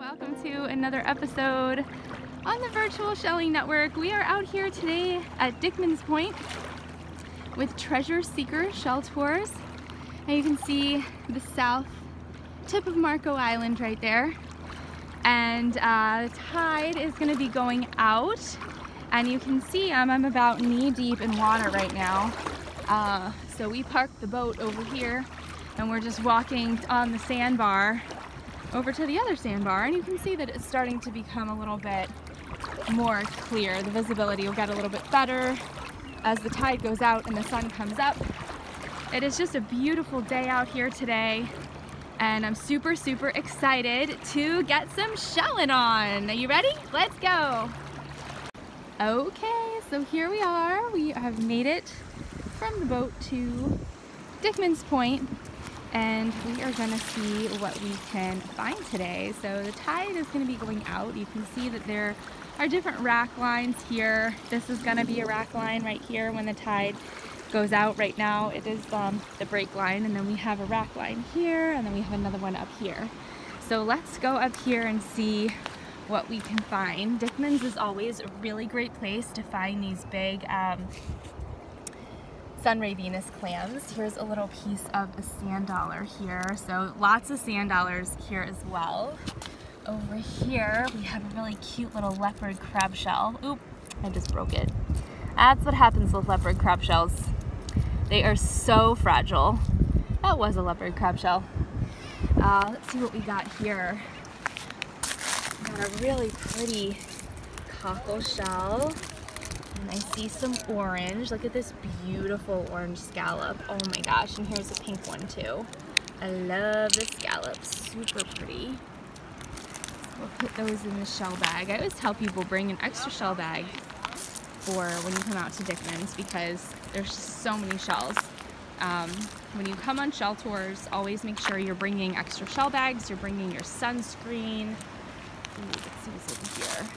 Welcome to another episode on the Virtual Shelling Network. We are out here today at Dickman's Point with Treasure Seeker Shell Tours. And you can see the south tip of Marco Island right there. And the tide is going to be going out. And you can see I'm about knee deep in water right now. So we parked the boat over here and we're just walking on the sandbar over to the other sandbar, and you can see that it's starting to become a little bit more clear. The visibility will get a little bit better as the tide goes out and the sun comes up. It is just a beautiful day out here today, and I'm super excited to get some shelling on. Are you ready? Let's go. Okay, so here we are. We have made it from the boat to Dickman's Point, and we are gonna see what we can find today. So the tide is gonna be going out. You can see that there are different rack lines here. This is gonna be a rack line right here when the tide goes out. Right now it is the break line, and then we have a rack line here, and then we have another one up here. So let's go up here and see what we can find. Dickman's is always a really great place to find these big sunray Venus clams. Here's a little piece of a sand dollar here. So lots of sand dollars here as well. Over here we have a really cute little leopard crab shell. Oop, I just broke it. That's what happens with leopard crab shells. They are so fragile. That was a leopard crab shell. Let's see what we got here. We got a really pretty cockle shell. And I see some orange. Look at this beautiful orange scallop. Oh my gosh, and here's a pink one too. I love the scallops, super pretty. We'll put those in the shell bag. I always tell people bring an extra shell bag for when you come out to Dickman's, because there's just so many shells. When you come on shell tours, always make sure you're bringing extra shell bags, you're bringing your sunscreen. Ooh, let's see what's over here.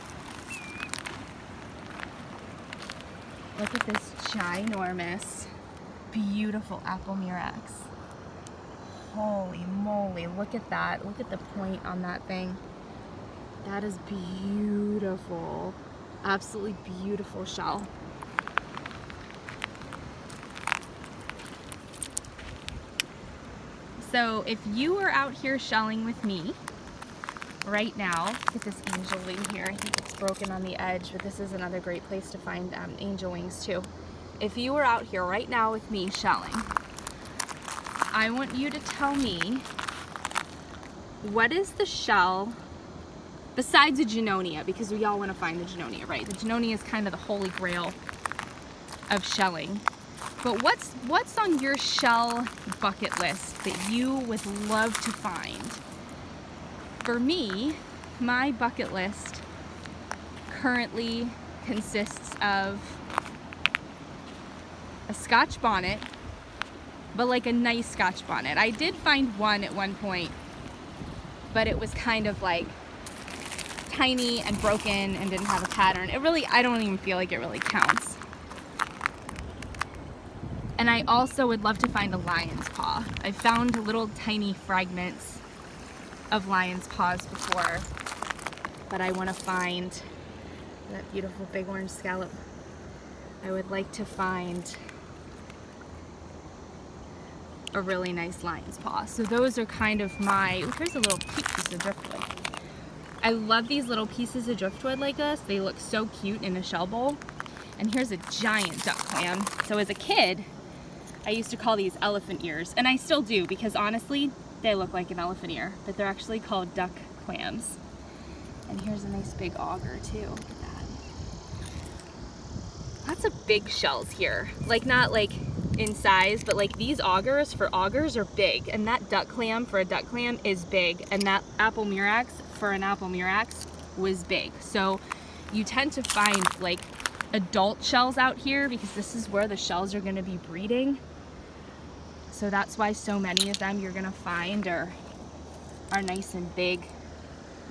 Look at this ginormous, beautiful apple murex. Holy moly, look at that. Look at the point on that thing. That is beautiful. Absolutely beautiful shell. So if you are out here shelling with me right now, look at this angel wing here. I think it's broken on the edge, but this is another great place to find angel wings too. If you were out here right now with me shelling, I want you to tell me, what is the shell besides a Junonia, because we all want to find the Junonia, right? The Junonia is kind of the holy grail of shelling. But what's on your shell bucket list that you would love to find? For me, my bucket list currently consists of a Scotch bonnet, but like a nice Scotch bonnet. I did find one at one point, but it was kind of like tiny and broken and didn't have a pattern. I don't even feel like it really counts. And I also would love to find a lion's paw. I found little tiny fragments of lion's paws before, but I want to find that beautiful big orange scallop. I would like to find a really nice lion's paw. So those are kind of my, ooh, here's a little cute piece of driftwood. I love these little pieces of driftwood like this. They look so cute in a shell bowl. And here's a giant duck clam. So as a kid, I used to call these elephant ears, and I still do, because honestly, they look like an elephant ear, but they're actually called duck clams. And here's a nice big auger too. Look at that. Lots of big shells here. Like, not like in size, but like these augers for augers are big, and that duck clam for a duck clam is big, and that apple murex for an apple murex was big. So you tend to find like adult shells out here, because this is where the shells are going to be breeding. So that's why so many of them you're gonna find are nice and big.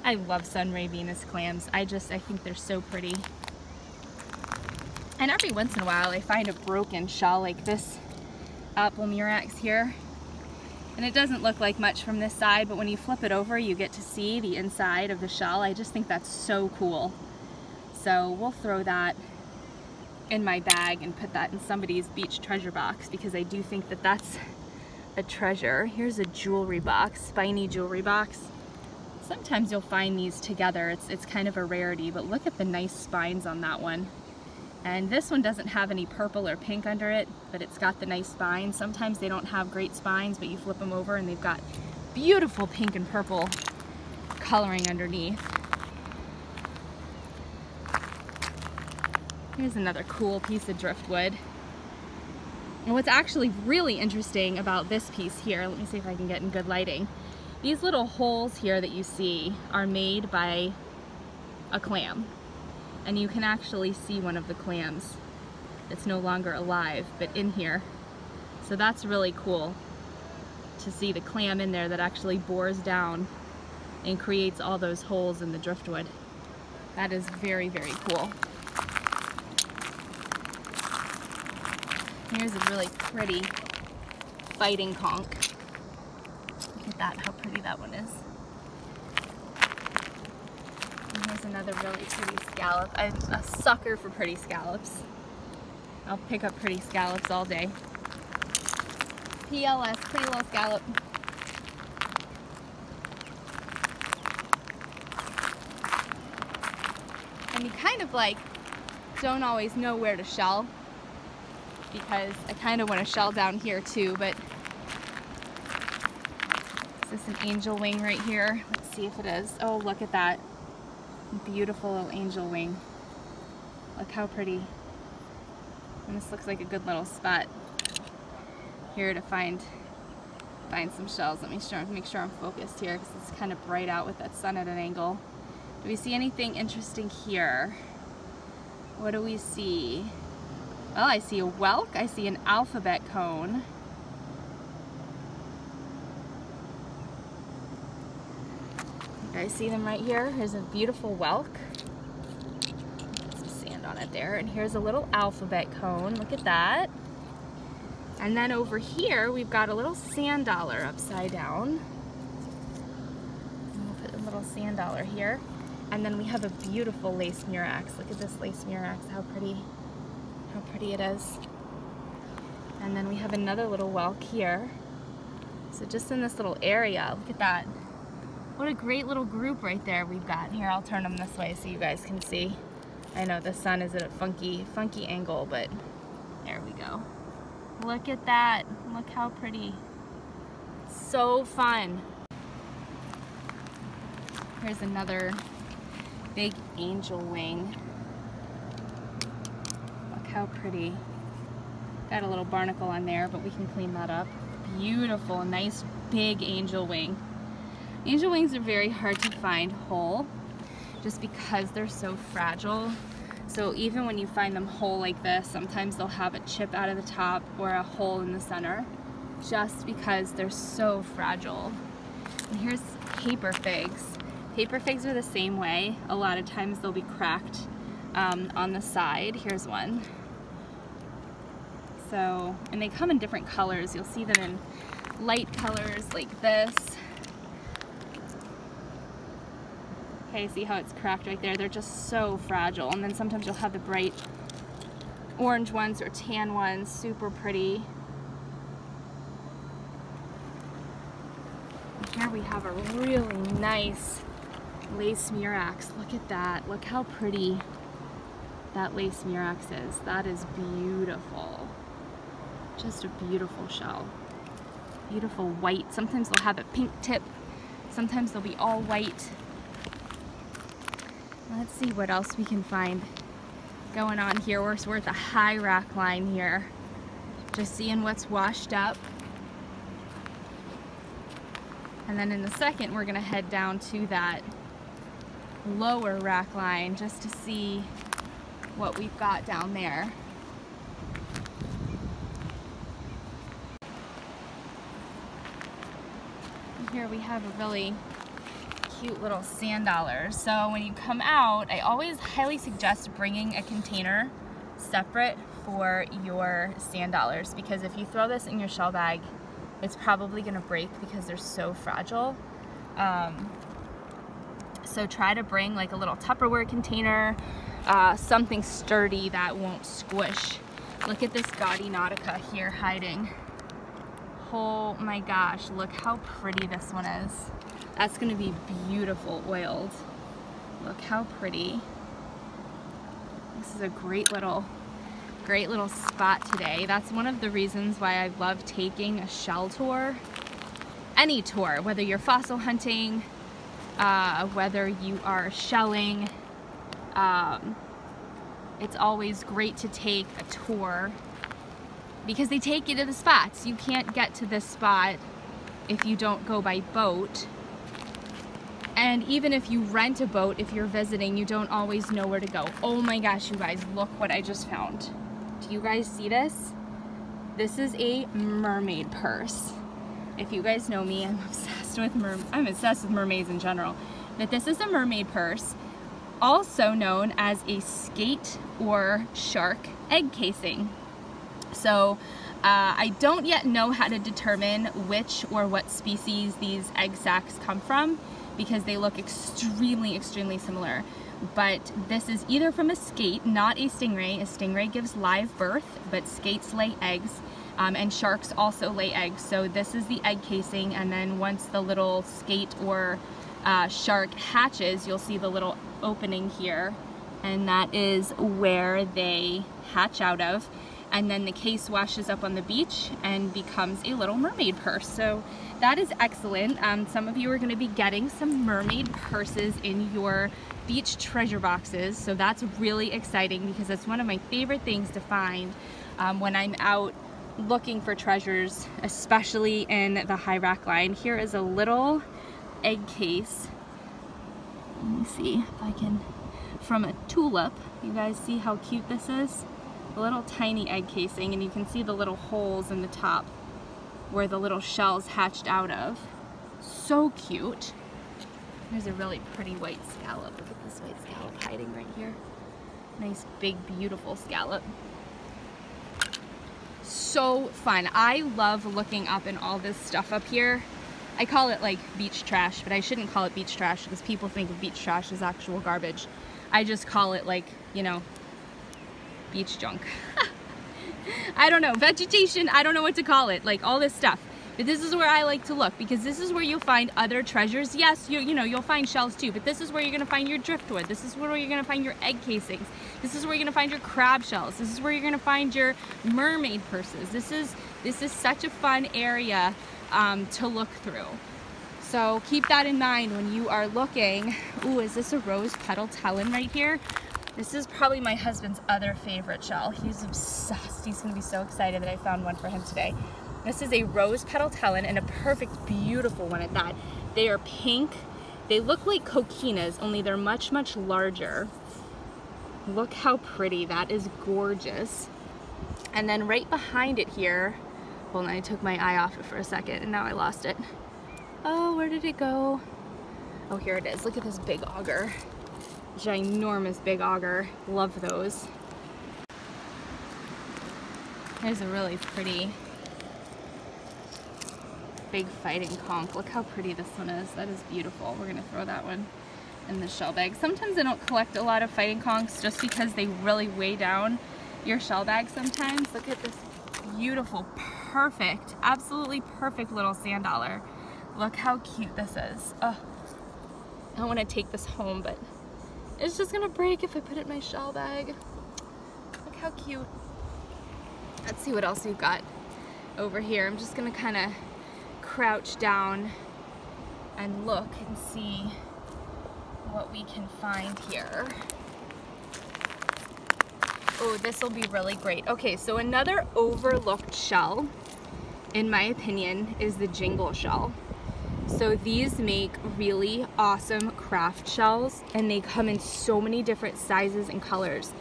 I love sunray Venus clams. I think they're so pretty. And every once in a while I find a broken shell like this apple murex here. And it doesn't look like much from this side, but when you flip it over, you get to see the inside of the shell. I just think that's so cool. So we'll throw that in my bag and put that in somebody's beach treasure box, because I do think that that's a treasure. Here's a jewelry box, spiny jewelry box. Sometimes you'll find these together. It's kind of a rarity, but look at the nice spines on that one. And this one doesn't have any purple or pink under it, but it's got the nice spines. Sometimes they don't have great spines, but you flip them over and they've got beautiful pink and purple coloring underneath. Here's another cool piece of driftwood. And what's actually really interesting about this piece here, let me see if I can get in good lighting. These little holes here that you see are made by a clam. And you can actually see one of the clams that's no longer alive, but in here. So that's really cool to see the clam in there that actually bores down and creates all those holes in the driftwood. That is very, very cool. Here's a really pretty fighting conch. Look at that, how pretty that one is. And here's another really pretty scallop. I'm a sucker for pretty scallops. I'll pick up pretty scallops all day. PLS, pretty little scallop. And you kind of like don't always know where to shell, because I kind of want to shell down here too, but is this an angel wing right here? Let's see if it is. Oh, look at that. Beautiful little angel wing. Look how pretty. And this looks like a good little spot here to find some shells. Let me make sure I'm focused here, because it's kind of bright out with that sun at an angle. Do we see anything interesting here? What do we see? Well, I see a whelk. I see an alphabet cone. You guys see them right here? Here's a beautiful whelk. Some sand on it there. And here's a little alphabet cone. Look at that. And then over here, we've got a little sand dollar upside down. And we'll put a little sand dollar here. And then we have a beautiful lace murex. Look at this lace murex, how pretty it is. And then we have another little whelk here. So just in this little area, look at that. What a great little group right there we've got. Here, I'll turn them this way so you guys can see. I know the sun is at a funky angle, but there we go. Look at that. Look how pretty. So fun. Here's another big angel wing. Look how pretty. Got a little barnacle on there, but we can clean that up. Beautiful, nice big angel wing. Angel wings are very hard to find whole, just because they're so fragile. So even when you find them whole like this, sometimes they'll have a chip out of the top or a hole in the center, just because they're so fragile. And here's paper figs. Paper figs are the same way. A lot of times they'll be cracked on the side. Here's one. So, and they come in different colors. You'll see them in light colors like this. Okay, see how it's cracked right there? They're just so fragile. And then sometimes you'll have the bright orange ones or tan ones, super pretty. And here we have a really nice lace murex. Look at that. Look how pretty that lace murex is. That is beautiful. Just a beautiful shell. Beautiful white. Sometimes they'll have a pink tip. Sometimes they'll be all white. Let's see what else we can find going on here. We're at the high rack line here. Just seeing what's washed up. And then in a second, we're gonna head down to that lower rack line just to see what we've got down there. And here we have a really cute little sand dollar. So when you come out, I always highly suggest bringing a container separate for your sand dollars, because if you throw this in your shell bag, it's probably gonna break because they're so fragile. So try to bring like a little Tupperware container, something sturdy that won't squish. Look at this gaudy Nautica here hiding. Oh my gosh, look how pretty this one is. That's gonna be beautiful oiled. Look how pretty. This is a great little spot today. That's one of the reasons why I love taking a shell tour. Any tour, whether you're fossil hunting, whether you are shelling, it's always great to take a tour because they take you to the spots. You can't get to this spot if you don't go by boat. And even if you rent a boat, if you're visiting, you don't always know where to go. Oh my gosh, you guys, look what I just found. Do you guys see this? This is a mermaid purse. If you guys know me, I'm obsessed with mermaids in general. But this is a mermaid purse, also known as a skate or shark egg casing. So I don't yet know how to determine which or what species these egg sacs come from because they look extremely, extremely similar. But this is either from a skate, not a stingray. A stingray gives live birth, but skates lay eggs. And sharks also lay eggs. So this is the egg casing, and then once the little skate or shark hatches, you'll see the little opening here, and that is where they hatch out of. And then the case washes up on the beach and becomes a little mermaid purse. So that is excellent. Some of you are going to be getting some mermaid purses in your beach treasure boxes. So that's really exciting because it's one of my favorite things to find when I'm out looking for treasures, especially in the high rack line. Here is a little egg case. Let me see if I can, from a tulip. You guys see how cute this is? A little tiny egg casing, and you can see the little holes in the top where the little shells hatched out of. So cute. There's a really pretty white scallop. Look at this white scallop hiding right here. Nice big beautiful scallop. So fun. I love looking up in all this stuff up here. I call it like beach trash, but I shouldn't call it beach trash because people think of beach trash as actual garbage. I just call it like, you know, beach junk. I don't know, vegetation, I don't know what to call it, like all this stuff. But this is where I like to look because this is where you'll find other treasures. Yes, you know, you'll find shells too, but this is where you're gonna find your driftwood. This is where you're gonna find your egg casings. This is where you're gonna find your crab shells. This is where you're gonna find your mermaid purses. This is such a fun area to look through. So keep that in mind when you are looking. Ooh, is this a rose petal talon right here? This is probably my husband's other favorite shell. He's obsessed. He's gonna be so excited that I found one for him today. This is a rose petal talon, and a perfect, beautiful one at that. They are pink. They look like coquinas, only they're much, much larger. Look how pretty. That is gorgeous. And then right behind it here, hold on, I took my eye off it for a second and now I lost it. Oh, where did it go? Oh, here it is. Look at this big auger. Ginormous big auger. Love those. There's a really pretty big fighting conch. Look how pretty this one is. That is beautiful. We're gonna throw that one in the shell bag. Sometimes I don't collect a lot of fighting conchs just because they really weigh down your shell bag sometimes. Look at this beautiful, perfect, absolutely perfect little sand dollar. Look how cute this is. Oh, I want to take this home, but it's just gonna break if I put it in my shell bag. Look how cute. Let's see what else we've got over here. I'm just gonna kind of crouch down and look and see what we can find here. Oh, this will be really great. Okay, so another overlooked shell, in my opinion, is the jingle shell. So these make really awesome craft shells, and they come in so many different sizes and colors.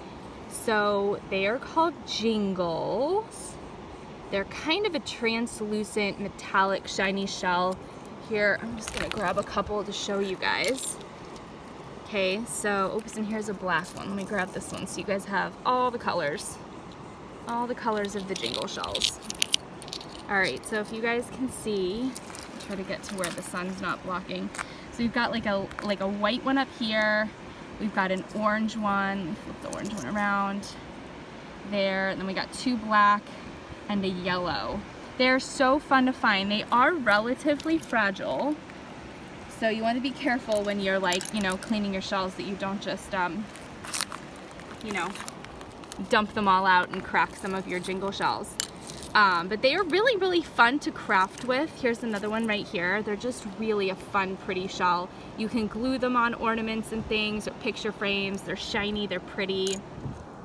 So they are called jingles. They're kind of a translucent, metallic, shiny shell. Here, I'm just gonna grab a couple to show you guys. Okay, so, oops, and here's a black one. Let me grab this one so you guys have all the colors of the jingle shells. All right, so if you guys can see, I'll try to get to where the sun's not blocking. So we've got like a white one up here. We've got an orange one. Let me flip the orange one around there. And then we got 2 black and a yellow. They're so fun to find. They are relatively fragile. So you want to be careful when you're like, you know, cleaning your shells that you don't just, you know, dump them all out and crack some of your jingle shells. But they are really, really fun to craft with. Here's another one right here. They're just really a fun, pretty shell. You can glue them on ornaments and things or picture frames. They're shiny, they're pretty.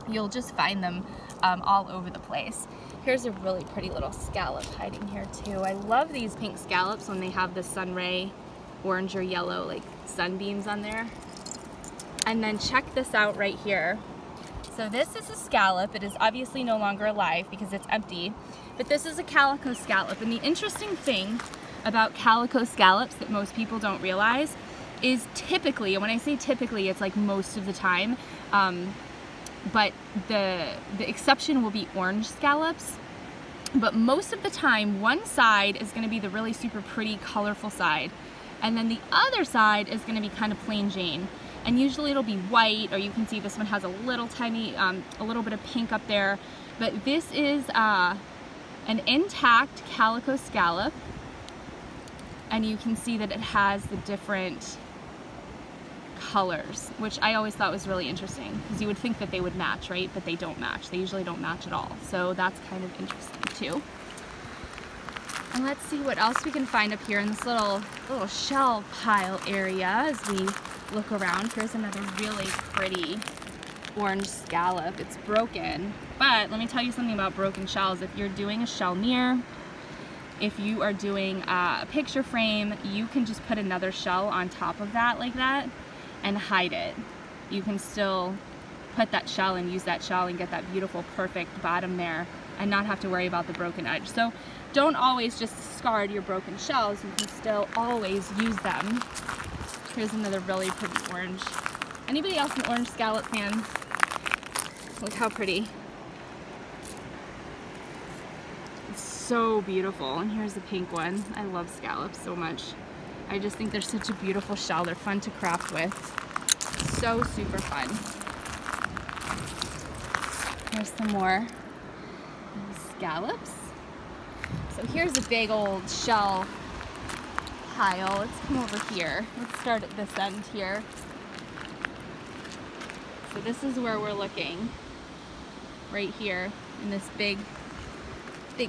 You'll just find them all over the place. Here's a really pretty little scallop hiding here too. I love these pink scallops when they have the sun ray, orange or yellow, like sunbeams on there. And then check this out right here. So this is a scallop. It is obviously no longer alive because it's empty, but this is a calico scallop. And the interesting thing about calico scallops that most people don't realize is typically, and when I say typically, it's like most of the time, but the exception will be orange scallops. But most of the time, one side is going to be the really super pretty, colorful side, and then the other side is going to be kind of plain Jane. And usually it'll be white, or you can see this one has a little tiny, a little bit of pink up there. But this is an intact calico scallop, and you can see that it has the different colors, which I always thought was really interesting because you would think that they would match, right? But they don't match. They usually don't match at all. So that's kind of interesting too. And let's see what else we can find up here in this little shell pile area as we look around. Here's another really pretty orange scallop. It's broken, but let me tell you something about broken shells. If you're doing a shell near, if you are doing a picture frame, you can just put another shell on top of that like that and hide it. You can still put that shell and use that shell and get that beautiful perfect bottom there and not have to worry about the broken edge. So don't always just discard your broken shells. You can still always use them. Here's another really pretty orange. Anybody else an orange scallop fan? Look how pretty. It's so beautiful. And here's the pink one. I love scallops so much. I just think they're such a beautiful shell. They're fun to craft with. So super fun. Here's some more scallops. So here's a big old shell pile. Let's come over here. Let's start at this end here. So this is where we're looking. Right here in this big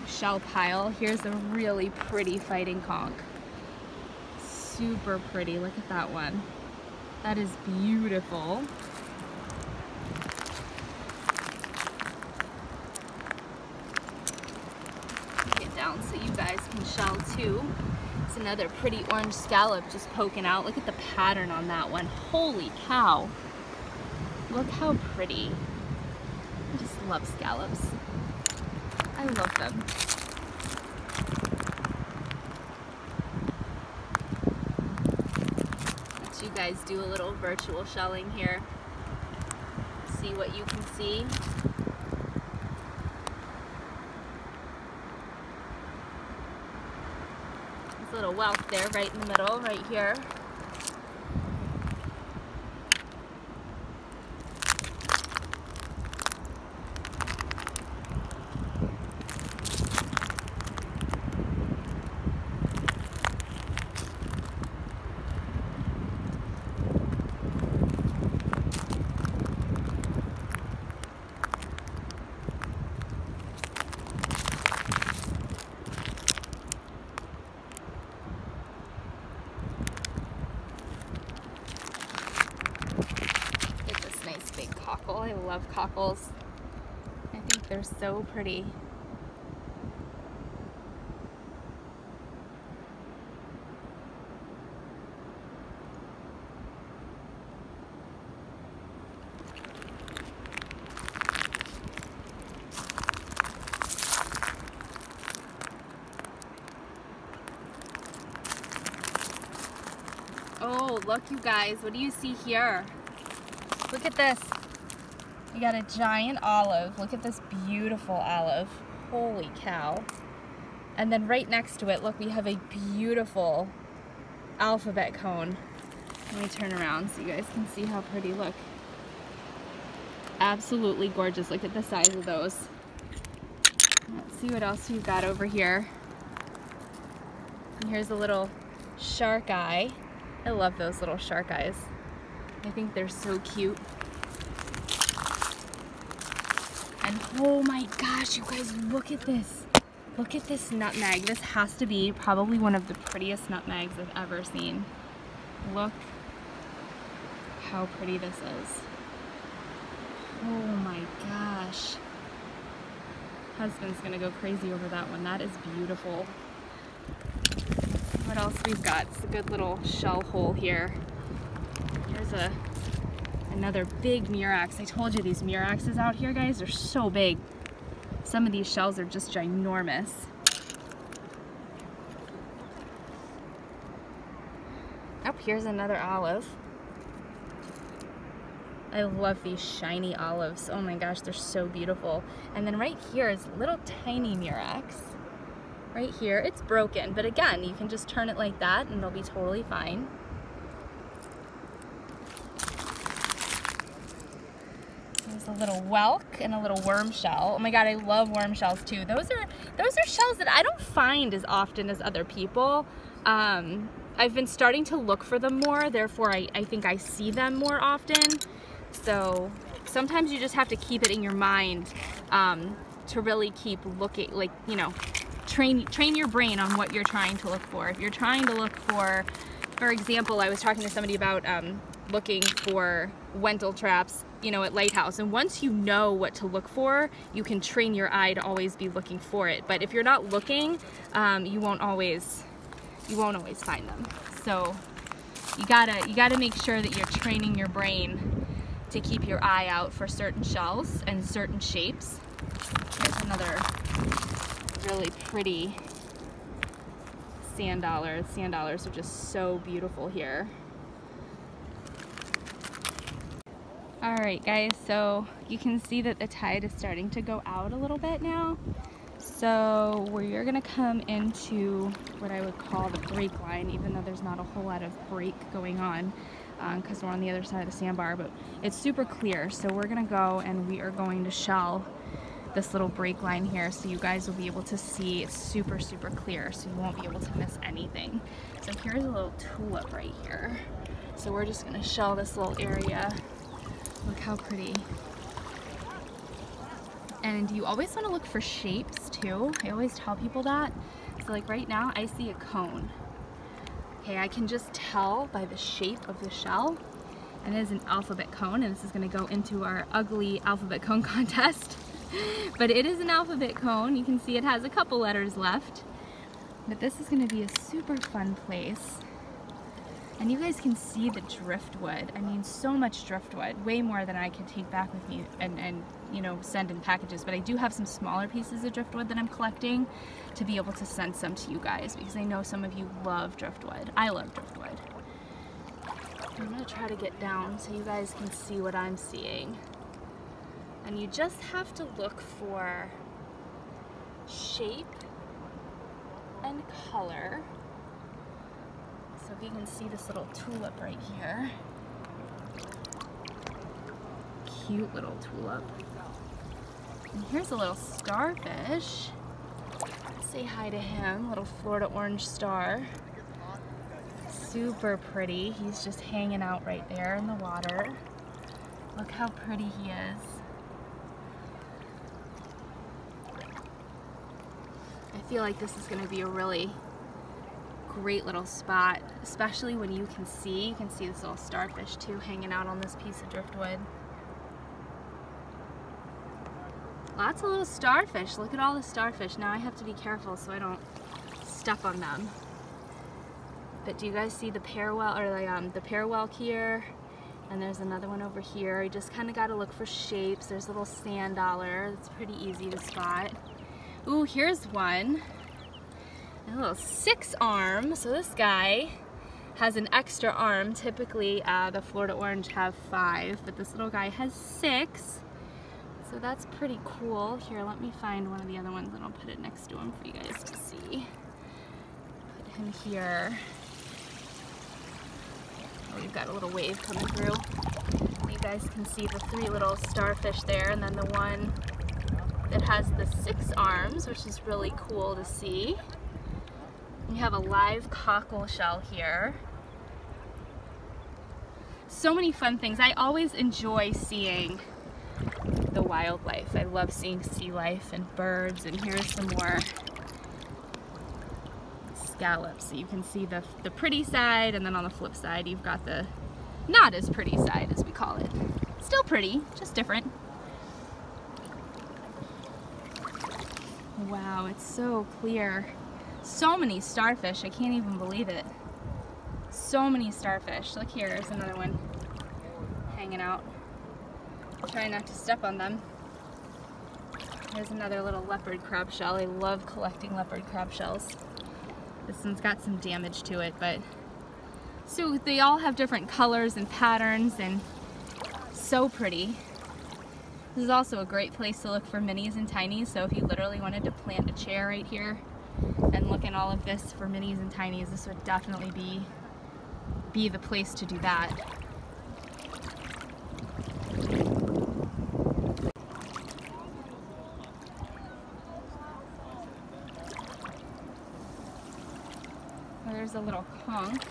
shell pile. Here's a really pretty fighting conch. Super pretty. Look at that one. That is beautiful. Get down so you guys can shell too. It's another pretty orange scallop just poking out. Look at the pattern on that one. Holy cow. Look how pretty. I just love scallops. I love them. Let you guys do a little virtual shelling here. See what you can see. There's a little whelk there right in the middle, right here. I love cockles. I think they're so pretty. Oh, look you guys, what do you see here? Look at this. We got a giant olive. Look at this beautiful olive. Holy cow. And then right next to it, look, we have a beautiful alphabet cone. Let me turn around so you guys can see how pretty. Look. Absolutely gorgeous. Look at the size of those. Let's see what else we've got over here. And here's a little shark eye. I love those little shark eyes. I think they're so cute. And oh my gosh, you guys, look at this. Look at this nutmeg. This has to be probably one of the prettiest nutmegs I've ever seen. Look how pretty this is. Oh my gosh. Husband's gonna go crazy over that one. That is beautiful. What else we've got? It's a good little shell hole here. Here's another big Murex. I told you these Murexes out here, guys, are so big. Some of these shells are just ginormous. Oh, here's another olive. I love these shiny olives. Oh my gosh, they're so beautiful. And then right here is little tiny Murex. Right here, it's broken, but again, you can just turn it like that and it'll be totally fine. There's a little whelk and a little worm shell. Oh my god, I love worm shells too. Those are shells that I don't find as often as other people. I've been starting to look for them more, therefore I think I see them more often. So sometimes you just have to keep it in your mind to really keep looking, like, you know, train your brain on what you're trying to look for. If you're trying to look for example, I was talking to somebody about looking for Wentel traps, you know, at Lighthouse, and once you know what to look for, you can train your eye to always be looking for it. But if you're not looking, you won't always find them. So you gotta make sure that you're training your brain to keep your eye out for certain shells and certain shapes. Here's another really pretty sand dollar. Sand dollars are just so beautiful here. All right, guys, so you can see that the tide is starting to go out a little bit now. So we're gonna come into what I would call the break line, even though there's not a whole lot of break going on because we're on the other side of the sandbar, but it's super clear. So we're gonna go and we are going to shell this little break line here so you guys will be able to see. It's super, super clear, so you won't be able to miss anything. So here's a little tulip right here. So we're just gonna shell this little area. Look how pretty. And you always want to look for shapes too. I always tell people that. So like right now I see a cone. Okay, I can just tell by the shape of the shell. And it is an alphabet cone, and this is going to go into our ugly alphabet cone contest. But it is an alphabet cone. You can see it has a couple letters left. But this is going to be a super fun place. And you guys can see the driftwood. I mean, so much driftwood, way more than I can take back with me and you know, send in packages. But I do have some smaller pieces of driftwood that I'm collecting to be able to send some to you guys, because I know some of you love driftwood. I love driftwood. I'm gonna try to get down so you guys can see what I'm seeing. And you just have to look for shape and color. So if you can see this little tulip right here. Cute little tulip. And here's a little starfish. Let's say hi to him, little Florida orange star. Super pretty. He's just hanging out right there in the water. Look how pretty he is. I feel like this is going to be a really great little spot, especially when you can see this little starfish too hanging out on this piece of driftwood. Lots of little starfish. Look at all the starfish. Now I have to be careful so I don't step on them. But do you guys see the parwell, or the parwelk here? And there's another one over here. You just kind of got to look for shapes. There's a little sand dollar. It's pretty easy to spot. Ooh, here's one. A little 6 arm. So this guy has an extra arm. Typically, the Florida orange have 5, but this little guy has 6. So that's pretty cool. Here, let me find one of the other ones and I'll put it next to him for you guys to see. Put him here. Oh, we've got a little wave coming through. You guys can see the 3 little starfish there, and then the one that has the 6 arms, which is really cool to see. We have a live cockle shell here. So many fun things. I always enjoy seeing the wildlife. I love seeing sea life and birds, and here's some more scallops. So you can see the pretty side, and then on the flip side you've got the not as pretty side, as we call it. Still pretty, just different. Wow, it's so clear. So many starfish, I can't even believe it. So many starfish. Look here, there's another one hanging out. Try not to step on them. There's another little leopard crab shell. I love collecting leopard crab shells. This one's got some damage to it, but so they all have different colors and patterns and so pretty. This is also a great place to look for minis and tinies, so if you literally wanted to plant a chair right here and look in all of this for minis and tinies, this would definitely be the place to do that. Well, there's a little conch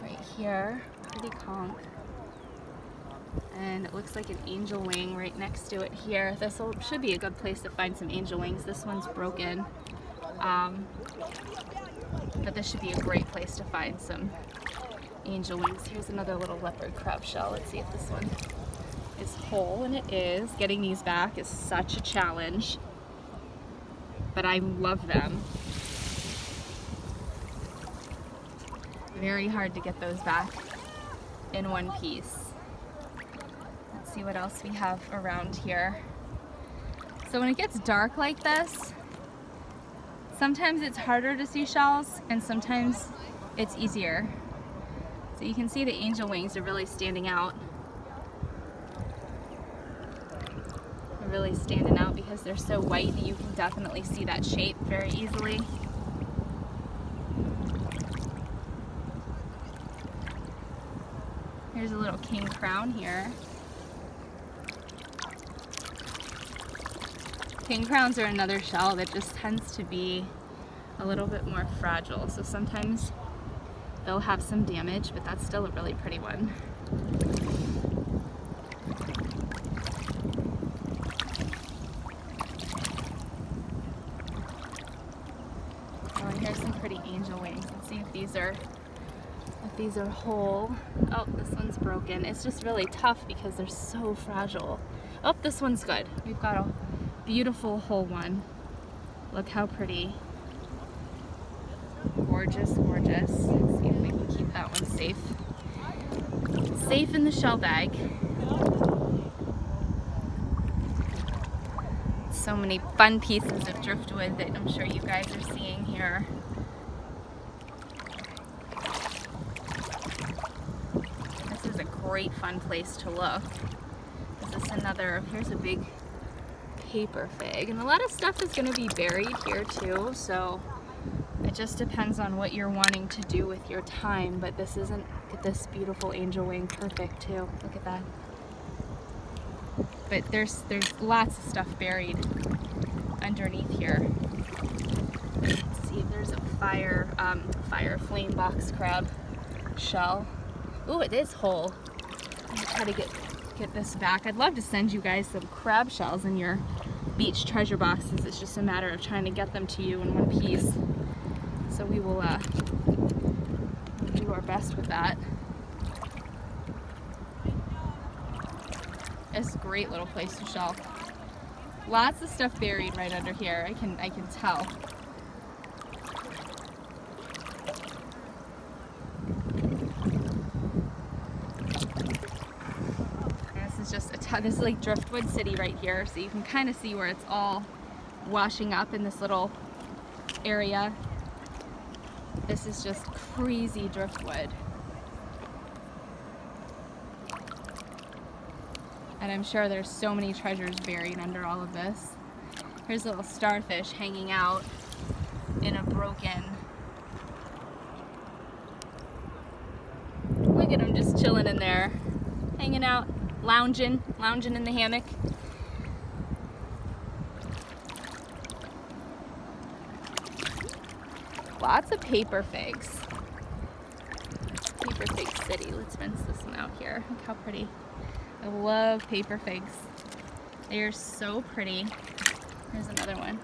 right here, pretty conch. And it looks like an angel wing right next to it here. This should be a good place to find some angel wings. This one's broken. But this should be a great place to find some angel wings. Here's another little leopard crab shell. Let's see if this one is whole, and it is. Getting these back is such a challenge, but I love them. Very hard to get those back in one piece. Let's see what else we have around here. So when it gets dark like this, sometimes it's harder to see shells and sometimes it's easier. So you can see the angel wings are really standing out. They're really standing out because they're so white that you can definitely see that shape very easily. Here's a little king crown here. King crowns are another shell that just tends to be a little bit more fragile, so sometimes they'll have some damage, but that's still a really pretty one. Oh, and here's some pretty angel wings. Let's see if these are whole. Oh, this one's broken. It's just really tough because they're so fragile. Oh, this one's good. We've got a beautiful whole one. Look how pretty. Gorgeous, gorgeous. Let's see if we can keep that one safe. Safe in the shell bag. So many fun pieces of driftwood that I'm sure you guys are seeing here. This is a great fun place to look. This is another, here's a big paper fig, and a lot of stuff is going to be buried here too, so it just depends on what you're wanting to do with your time. But this isn't, look at this beautiful angel wing, perfect too, look at that. But there's lots of stuff buried underneath here. Let's see if there's a flame box crab shell. Ooh, it is whole. I'm gonna try to get this back. I'd love to send you guys some crab shells in your beach treasure boxes. It's just a matter of trying to get them to you in one piece. So we will do our best with that. It's a great little place to shell. Lots of stuff buried right under here. I can tell. This is like Driftwood City right here, so you can kind of see where it's all washing up in this little area. This is just crazy driftwood. And I'm sure there's so many treasures buried under all of this. Here's a little starfish hanging out in a broken... Look at him just chilling in there, hanging out, lounging in the hammock. Lots of paper figs. Paper fig city. Let's rinse this one out here. Look how pretty. I love paper figs. They are so pretty. Here's another one.